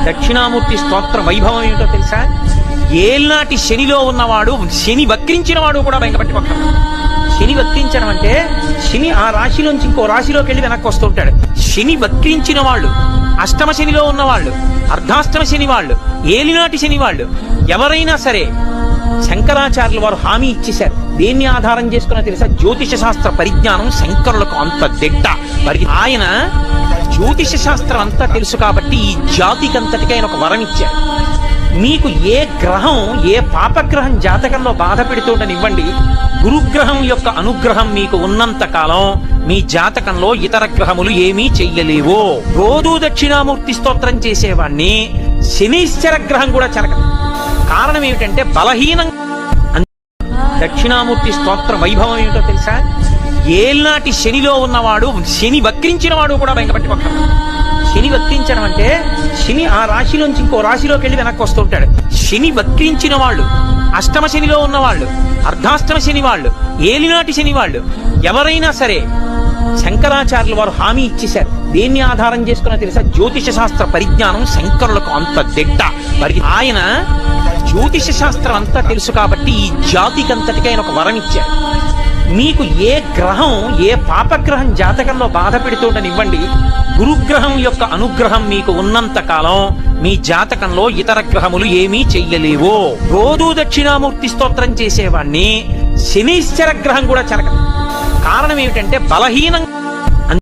దక్షిణామూర్తి స్తోత్ర వైభవం ఏమిటో తెలుసా? ఏల్నాటి శనిలో ఉన్నవాడు, శని వక్రించిన వాడు కూడా బెంగపట్టి పక్కన. శని వక్రించడం అంటే శని ఆ రాశిలోంచి ఇంకో రాశిలోకి వెళ్ళి వెనక్కి వస్తుంటాడు. శని వక్రించిన వాళ్ళు, అష్టమ శనిలో ఉన్నవాళ్ళు, అర్ధాష్టమ శని వాళ్ళు, ఏలినాటి శని వాళ్ళు ఎవరైనా సరే శంకరాచార్యులు వారు హామీ ఇచ్చేశారు. దేన్ని ఆధారం చేసుకున్నా తెలుసా? జ్యోతిష శాస్త్ర పరిజ్ఞానం శంకరులకు అంత దిట్ట. మరి ఆయన జ్యోతిష శాస్త్రం అంతా తెలుసు కాబట్టి ఈ జాతికంతటికి ఆయన ఒక వరం ఇచ్చారు. మీకు ఏ గ్రహం, ఏ పాపగ్రహం జాతకంలో బాధ పెడుతుండనివ్వండి, గురుగ్రహం యొక్క అనుగ్రహం మీకు ఉన్నంత కాలం మీ జాతకంలో ఇతర గ్రహములు ఏమీ చెయ్యలేవో. రోజు దక్షిణామూర్తి స్తోత్రం చేసేవాణ్ణి శనీశ్వర గ్రహం కూడా చెరగదు. కారణం ఏమిటంటే బలహీనం. దక్షిణామూర్తి స్తోత్ర వైభవం ఏమిటో తెలుసా? ఏల్నాటి శనిలో ఉన్నవాడు, శని వక్రించిన వాడు కూడా బెంగపట్టి పక్కన. శని వక్రించడం అంటే శని ఆ రాశిలోంచి ఇంకో రాశిలోకి వెళ్ళి వెనక్కి వస్తుంటాడు. శని వక్రించిన వాళ్ళు, అష్టమ శనిలో ఉన్నవాళ్ళు, అర్ధాష్టమ శని వాళ్ళు, ఏలినాటి శని వాళ్ళు ఎవరైనా సరే శంకరాచార్యులు వారు హామీ ఇచ్చేశారు. దేన్ని ఆధారం చేసుకున్నా తెలుసా? జ్యోతిష శాస్త్ర పరిజ్ఞానం శంకరులకు అంత దిట్ట. మరి ఆయన జ్యోతిష శాస్త్రం అంతా తెలుసు కాబట్టి ఈ జాతికంతటికి ఆయన ఒక వరం ఇచ్చారు. మీకు ఏ గ్రహం, ఏ పాపగ్రహం జాతకంలో బాధ పెడుతుండనివ్వండి, గురుగ్రహం యొక్క అనుగ్రహం మీకు ఉన్నంత కాలం మీ జాతకంలో ఇతర గ్రహములు ఏమీ చెయ్యలేవో. రోజు దక్షిణామూర్తి స్తోత్రం చేసేవాణ్ణి శనీశ్వర గ్రహం కూడా చెరగదు. కారణం ఏమిటంటే బలహీనం.